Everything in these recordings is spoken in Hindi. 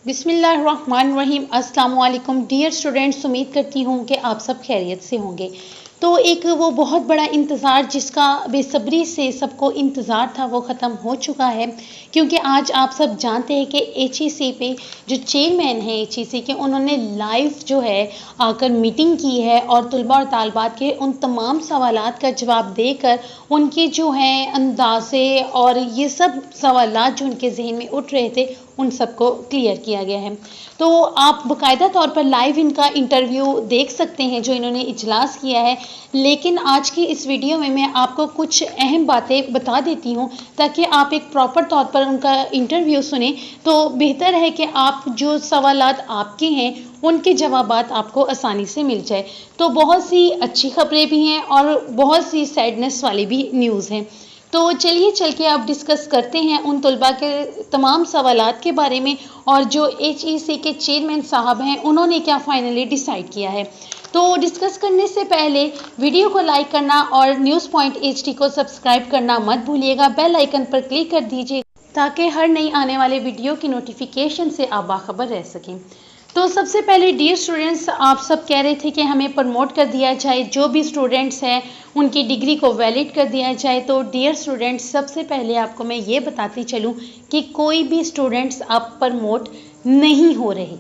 बिस्मिल्लाहिर्रहमानिर्रहीम। अस्सलाम वालेकुम डियर स्टूडेंट्स, उम्मीद करती हूँ कि आप सब खैरियत से होंगे। तो एक वो बहुत बड़ा इंतज़ार जिसका बेसब्री से सबको इंतज़ार था वो ख़त्म हो चुका है, क्योंकि आज आप सब जानते हैं कि एचईसी पे जो चेयरमैन हैं एचईसी के, उन्होंने लाइव जो है आकर मीटिंग की है और तलबा और तालबात के उन तमाम सवालात का जवाब देकर उनके जो हैं अंदाज़े और ये सब सवालात जो उनके जहन में उठ रहे थे उन सबको क्लियर किया गया है। तो आप बाकायदा तौर पर लाइव इनका इंटरव्यू देख सकते हैं जो इन्होंने इजलास किया है। लेकिन आज की इस वीडियो में मैं आपको कुछ अहम बातें बता देती हूँ ताकि आप एक प्रॉपर तौर पर उनका इंटरव्यू सुने। तो बेहतर है कि आप जो सवालात आपके हैं उनके जवाबात आपको आसानी से मिल जाए। तो बहुत सी अच्छी खबरें भी हैं और बहुत सी सैडनेस वाली भी न्यूज़ हैं। तो चलिए चल के अब डिस्कस करते हैं उन तलबा के तमाम सवालात के बारे में और जो एचईसी के चेयरमैन साहब हैं उन्होंने क्या फाइनली डिसाइड किया है। तो डिस्कस करने से पहले वीडियो को लाइक करना और न्यूज़ पॉइंट एचडी को सब्सक्राइब करना मत भूलिएगा। बेल आइकन पर क्लिक कर दीजिए ताकि हर नई आने वाले वीडियो की नोटिफिकेशन से आप बाखबर रह सकें। तो सबसे पहले डियर स्टूडेंट्स, आप सब कह रहे थे कि हमें प्रमोट कर दिया जाए, जो भी स्टूडेंट्स हैं उनकी डिग्री को वैलिड कर दिया जाए। तो डियर स्टूडेंट्स, सबसे पहले आपको मैं ये बताती चलूँ कि कोई भी स्टूडेंट्स अब प्रमोट नहीं हो रहे।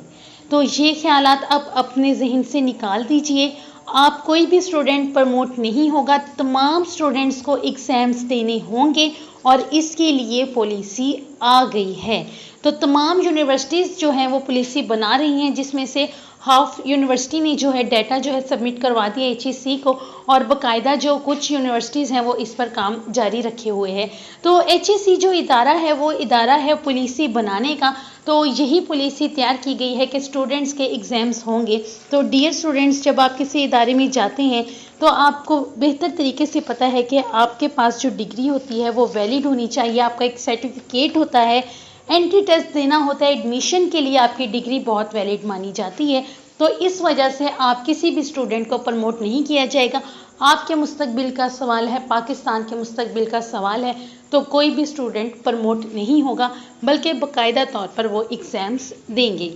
तो ये ख्यालात आप अपने जहन से निकाल दीजिए। आप कोई भी स्टूडेंट प्रमोट नहीं होगा, तमाम स्टूडेंट्स को एग्ज़ाम्स देने होंगे और इसके लिए पॉलिसी आ गई है। तो तमाम यूनिवर्सिटीज़ जो हैं वो पॉलिसी बना रही हैं, जिसमें से हाफ यूनिवर्सिटी ने जो है डाटा जो है सबमिट करवा दिया एचईसी को और बाकायदा जो कुछ यूनिवर्सिटीज़ हैं वो इस पर काम जारी रखे हुए हैं। तो एचईसी जो इदारा है वो इदारा है पॉलिसी बनाने का। तो यही पॉलिसी तैयार की गई है कि स्टूडेंट्स के एग्ज़ाम्स होंगे। तो डियर स्टूडेंट्स, जब आप किसी इदारे में जाते हैं तो आपको बेहतर तरीके से पता है कि आपके पास जो डिग्री होती है वो वैलिड होनी चाहिए। आपका एक सर्टिफिकेट होता है, एंट्री टेस्ट देना होता है, एडमिशन के लिए आपकी डिग्री बहुत वैलिड मानी जाती है। तो इस वजह से आप किसी भी स्टूडेंट को प्रमोट नहीं किया जाएगा। आपके मुस्तकबिल का सवाल है, पाकिस्तान के मुस्तकबिल का सवाल है, तो कोई भी स्टूडेंट प्रमोट नहीं होगा, बल्कि बाकायदा तौर पर वो एग्ज़ाम्स देंगे।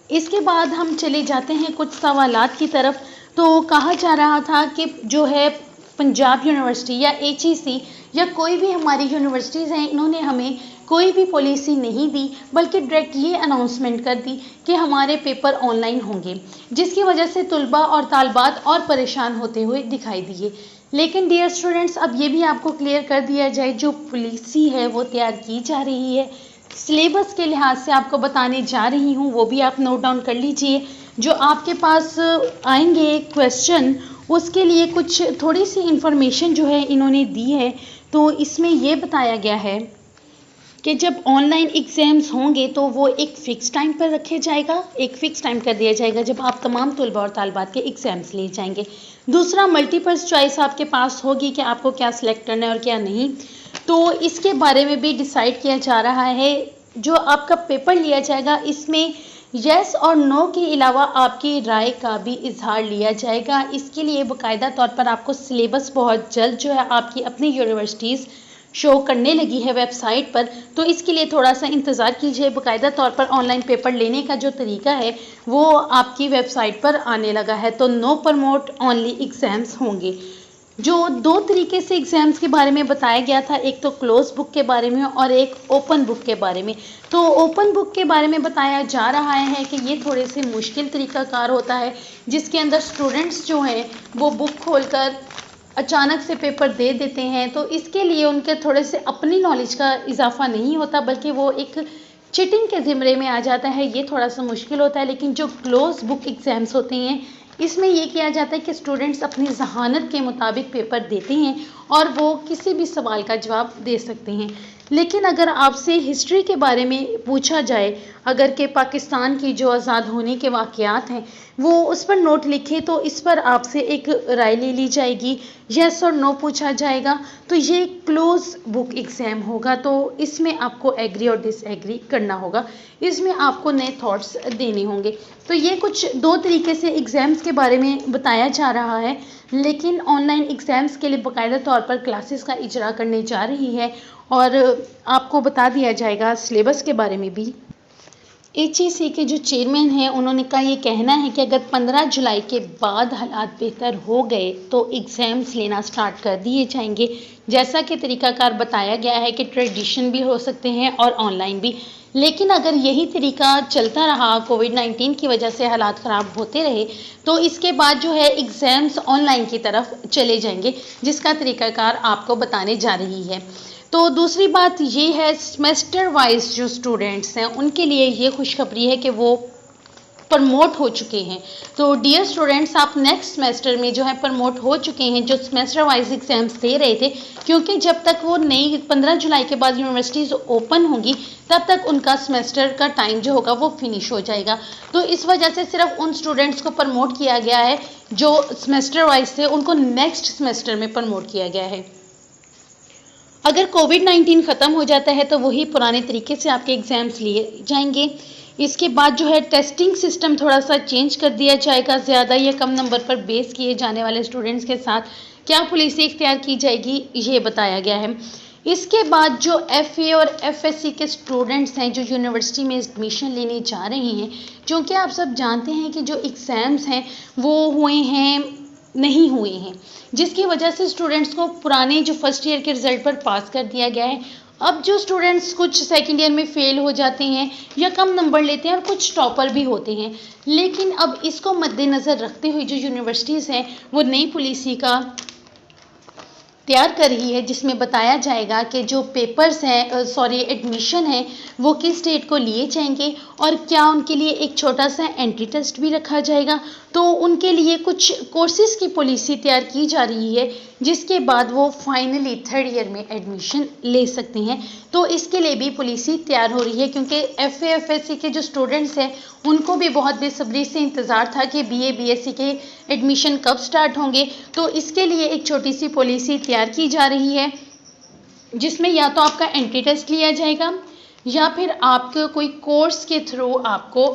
इसके बाद हम चले जाते हैं कुछ सवालात की तरफ। तो कहा जा रहा था कि जो है पंजाब यूनिवर्सिटी या एचईसी या कोई भी हमारी यूनिवर्सिटीज़ हैं, इन्होंने हमें कोई भी पॉलिसी नहीं दी, बल्कि डायरेक्ट ये अनाउंसमेंट कर दी कि हमारे पेपर ऑनलाइन होंगे, जिसकी वजह से तलबा और तालबात और परेशान होते हुए दिखाई दिए। लेकिन डियर स्टूडेंट्स, अब ये भी आपको क्लियर कर दिया जाए, जो पॉलिसी है वो तैयार की जा रही है, सिलेबस के लिहाज से आपको बताने जा रही हूँ, वो भी आप नोट डाउन कर लीजिए। जो आपके पास आएंगे क्वेश्चन, उसके लिए कुछ थोड़ी सी इंफॉर्मेशन जो है इन्होंने दी है। तो इसमें ये बताया गया है कि जब ऑनलाइन एग्ज़ाम्स होंगे तो वो एक फ़िक्स टाइम पर रखे जाएगा, एक फ़िक्स टाइम कर दिया जाएगा जब आप तमाम तलबा और तालबात के एग्ज़ाम्स लिए जाएंगे। दूसरा, मल्टीपल चॉइस आपके पास होगी कि आपको क्या सिलेक्ट करना है और क्या नहीं। तो इसके बारे में भी डिसाइड किया जा रहा है। जो आपका पेपर लिया जाएगा इसमें यस और नो के अलावा आपकी राय का भी इजहार लिया जाएगा। इसके लिए बाकायदा तौर पर आपको सिलेबस बहुत जल्द जो है आपकी अपनी यूनिवर्सिटीज़ शो करने लगी है वेबसाइट पर। तो इसके लिए थोड़ा सा इंतज़ार कीजिए। बाकायदा तौर पर ऑनलाइन पेपर लेने का जो तरीका है वो आपकी वेबसाइट पर आने लगा है। तो नो प्रमोट, ओनली एग्ज़ाम्स होंगे। जो दो तरीके से एग्ज़ाम्स के बारे में बताया गया था, एक तो क्लोज बुक के बारे में और एक ओपन बुक के बारे में। तो ओपन बुक के बारे में बताया जा रहा है कि ये थोड़े से मुश्किल तरीक़ाकार होता है, जिसके अंदर स्टूडेंट्स जो हैं वो बुक खोलकर अचानक से पेपर दे देते हैं। तो इसके लिए उनके थोड़े से अपनी नॉलेज का इजाफा नहीं होता, बल्कि वो एक चीटिंग के ज़िम्मे में आ जाता है। ये थोड़ा सा मुश्किल होता है। लेकिन जो क्लोज बुक एग्ज़ाम्स होते हैं इसमें ये किया जाता है कि स्टूडेंट्स अपनी ज़हानत के मुताबिक पेपर देते हैं और वो किसी भी सवाल का जवाब दे सकते हैं। लेकिन अगर आपसे हिस्ट्री के बारे में पूछा जाए, अगर कि पाकिस्तान की जो आज़ाद होने के वाक़यात हैं वो उस पर नोट लिखे, तो इस पर आपसे एक राय ले ली जाएगी, यस और नो पूछा जाएगा। तो ये क्लोज बुक एग्ज़ाम होगा। तो इसमें आपको एग्री और डिसएग्री करना होगा, इसमें आपको नए थॉट्स देने होंगे। तो ये कुछ दो तरीके से एग्ज़ाम्स के बारे में बताया जा रहा है। लेकिन ऑनलाइन एग्ज़ाम्स के लिए बाकायदा तौर पर क्लासेस का इजरा करने जा रही है और आपको बता दिया जाएगा सिलेबस के बारे में भी। एचईसी के जो चेयरमैन हैं उन्होंने का ये कहना है कि अगर 15 जुलाई के बाद हालात बेहतर हो गए तो एग्ज़ाम्स लेना स्टार्ट कर दिए जाएंगे। जैसा कि तरीकाकार बताया गया है कि ट्रेडिशन भी हो सकते हैं और ऑनलाइन भी, लेकिन अगर यही तरीका चलता रहा, कोविड-19 की वजह से हालात ख़राब होते रहे, तो इसके बाद जो है एग्ज़ाम्स ऑनलाइन की तरफ चले जाएंगे, जिसका तरीकाकार आपको बताने जा रही है। तो दूसरी बात ये है, सेमेस्टर वाइज जो स्टूडेंट्स हैं उनके लिए ये खुशखबरी है कि वो प्रमोट हो चुके हैं। तो डियर स्टूडेंट्स, आप नेक्स्ट सेमेस्टर में जो है प्रमोट हो चुके हैं, जो सेमेस्टर वाइज एग्जाम्स दे रहे थे, क्योंकि जब तक वो नई 15 जुलाई के बाद यूनिवर्सिटीज़ ओपन होंगी तब तक उनका सेमेस्टर का टाइम जो होगा वो फिनिश हो जाएगा। तो इस वजह से सिर्फ उन स्टूडेंट्स को प्रमोट किया गया है जो सेमेस्टर वाइज थे, उनको नेक्स्ट सेमेस्टर में प्रमोट किया गया है। अगर कोविड-19 ख़त्म हो जाता है तो वही पुराने तरीके से आपके एग्ज़ाम्स लिए जाएंगे। इसके बाद जो है टेस्टिंग सिस्टम थोड़ा सा चेंज कर दिया जाएगा। ज़्यादा या कम नंबर पर बेस किए जाने वाले स्टूडेंट्स के साथ क्या पॉलिसी इख्तियार की जाएगी, ये बताया गया है। इसके बाद जो एफए और एफएससी के स्टूडेंट्स हैं जो यूनिवर्सिटी में एडमिशन लेने जा रहे हैं, क्योंकि आप सब जानते हैं कि जो एग्ज़ाम्स हैं वो नहीं हुए हैं, जिसकी वजह से स्टूडेंट्स को पुराने जो फर्स्ट ईयर के रिजल्ट पर पास कर दिया गया है। अब जो स्टूडेंट्स कुछ सेकंड ईयर में फेल हो जाते हैं या कम नंबर लेते हैं और कुछ टॉपर भी होते हैं, लेकिन अब इसको मद्देनज़र रखते हुए जो यूनिवर्सिटीज़ हैं वो नई पॉलिसी का तैयार कर रही है, जिसमें बताया जाएगा कि जो पेपर्स हैं एडमिशन है वो किस डेट को लिए जाएंगे और क्या उनके लिए एक छोटा सा एंट्री टेस्ट भी रखा जाएगा। तो उनके लिए कुछ कोर्सेज़ की पॉलिसी तैयार की जा रही है, जिसके बाद वो फाइनली थर्ड ईयर में एडमिशन ले सकते हैं। तो इसके लिए भी पॉलिसी तैयार हो रही है, क्योंकि एफए एफएससी के जो स्टूडेंट्स हैं उनको भी बहुत बेसब्री से इंतज़ार था कि बीए बीएससी के एडमिशन कब स्टार्ट होंगे। तो इसके लिए एक छोटी सी पॉलिसी तैयार की जा रही है, जिसमें या तो आपका एंट्री टेस्ट लिया जाएगा या फिर आपके कोई कोर्स के थ्रू आपको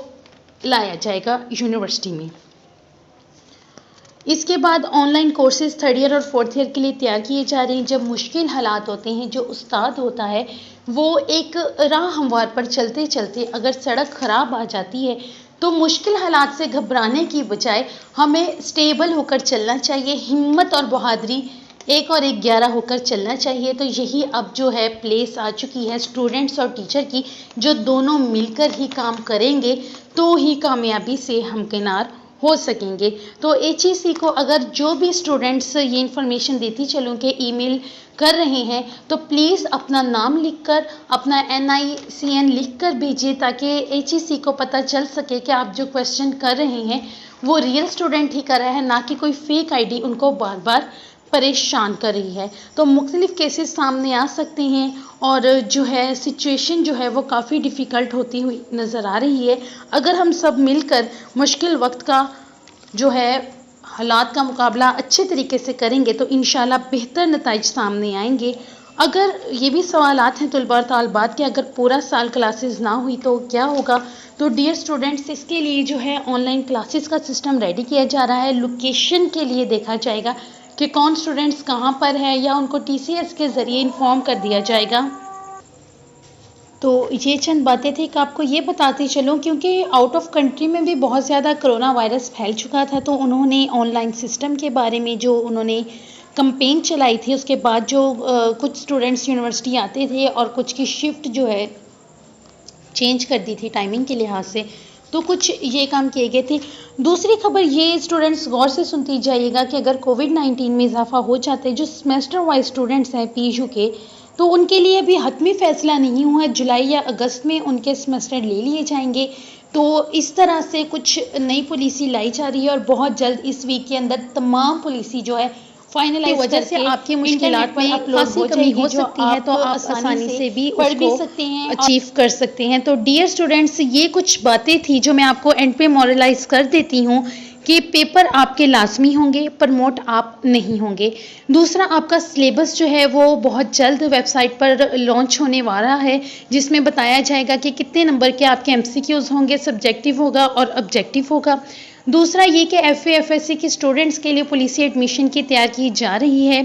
लाया जाएगा यूनिवर्सिटी में। इसके बाद ऑनलाइन कोर्सेज थर्ड ईयर और फोर्थ ईयर के लिए तैयार किए जा रहे हैं। जब मुश्किल हालात होते हैं, जो उस्ताद होता है वो एक राह हमवार पर चलते चलते अगर सड़क ख़राब आ जाती है तो मुश्किल हालात से घबराने की बजाय हमें स्टेबल होकर चलना चाहिए, हिम्मत और बहादुरी 1 और 1 11 होकर चलना चाहिए। तो यही अब जो है प्लेस आ चुकी है स्टूडेंट्स और टीचर की, जो दोनों मिलकर ही काम करेंगे तो ही कामयाबी से हमकिनार हो सकेंगे। तो एचईसी को अगर जो भी स्टूडेंट्स ये इन्फॉर्मेशन देती चलूँ कि ईमेल कर रहे हैं, तो प्लीज़ अपना नाम लिखकर, अपना NICN लिखकर भेजिए, ताकि एचईसी को पता चल सके कि आप जो क्वेश्चन कर रहे हैं वो रियल स्टूडेंट ही कर रहा है, ना कि कोई फेक आईडी उनको बार बार परेशान कर रही है। तो मुख्तलिफ केसेस सामने आ सकते हैं और जो है सिचुएशन जो है वो काफ़ी डिफ़िकल्ट होती हुई नज़र आ रही है। अगर हम सब मिलकर मुश्किल वक्त का जो है हालात का मुकाबला अच्छे तरीके से करेंगे तो इंशाल्लाह बेहतर नताइज सामने आएंगे। अगर ये भी सवालात हैं तलबा और तालबात के, अगर पूरा साल क्लासेस ना हुई तो क्या होगा, तो डियर स्टूडेंट्स इसके लिए जो है ऑनलाइन क्लासेस का सिस्टम रेडी किया जा रहा है। लोकेशन के लिए देखा जाएगा कि कौन स्टूडेंट्स कहाँ पर है, या उनको TCS के ज़रिए इन्फॉर्म कर दिया जाएगा। तो ये चंद बातें थी कि आपको ये बताते चलूँ, क्योंकि आउट ऑफ कंट्री में भी बहुत ज़्यादा कोरोना वायरस फैल चुका था, तो उन्होंने ऑनलाइन सिस्टम के बारे में जो उन्होंने कंपेन चलाई थी, उसके बाद जो कुछ स्टूडेंट्स यूनिवर्सिटी आते थे और कुछ की शिफ्ट जो है चेंज कर दी थी टाइमिंग के लिहाज से, तो कुछ ये काम किए गए थे। दूसरी खबर ये स्टूडेंट्स गौर से सुनती जाइएगा कि अगर कोविड-19 में इजाफा हो जाता है, जो सेमेस्टर वाइज स्टूडेंट्स हैं PU के, तो उनके लिए अभी हतमी फैसला नहीं हुआ, जुलाई या अगस्त में उनके सेमेस्टर ले लिए जाएंगे। तो इस तरह से कुछ नई पॉलिसी लाई जा रही है और बहुत जल्द इस वीक के अंदर तमाम पॉलिसी जो है फाइनलाइज वजह से आपकी मुश्किलात में अपलोड हो जाएगी, हो सकती है, तो आप आसानी से भी पढ़ भी सकते हैं, अचीव कर सकते हैं। तो डियर स्टूडेंट्स, ये कुछ बातें थी जो मैं आपको एंड पे मॉरलाइज कर देती हूँ कि पेपर आपके लाजमी होंगे, प्रमोट आप नहीं होंगे। दूसरा, आपका सिलेबस जो है वो बहुत जल्द वेबसाइट पर लॉन्च होने वाला है, जिसमें बताया जाएगा कि कितने नंबर के आपके MCQs होंगे, सब्जेक्टिव होगा और ऑब्जेक्टिव होगा। दूसरा ये कि FA FSC के स्टूडेंट्स के लिए पॉलिसी एडमिशन की तैयार की जा रही है।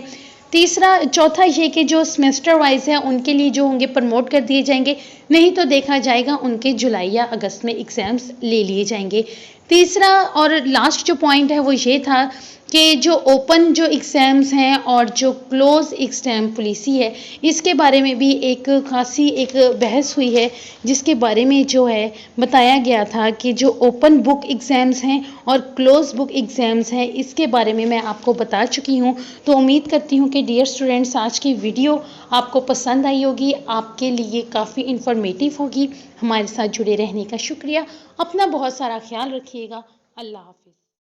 चौथा ये कि जो सेमेस्टर वाइज है उनके लिए जो होंगे प्रमोट कर दिए जाएंगे, नहीं तो देखा जाएगा उनके जुलाई या अगस्त में एग्ज़ाम्स ले लिए जाएंगे। तीसरा और लास्ट जो पॉइंट है वो ये था कि जो ओपन जो एग्ज़ाम्स हैं और जो क्लोज एग्ज़ाम पॉलिसी है, इसके बारे में भी एक खासी एक बहस हुई है, जिसके बारे में जो है बताया गया था कि जो ओपन बुक एग्ज़ाम्स हैं और क्लोज बुक एग्ज़ाम्स हैं, इसके बारे में मैं आपको बता चुकी हूँ। तो उम्मीद करती हूँ कि डियर स्टूडेंट्स, आज की वीडियो आपको पसंद आई होगी, आपके लिए काफ़ी इन्फॉर्मेटिव होगी। हमारे साथ जुड़े रहने का शुक्रिया। अपना बहुत सारा ख्याल रखिएगा। अल्लाह हाफ़िज़।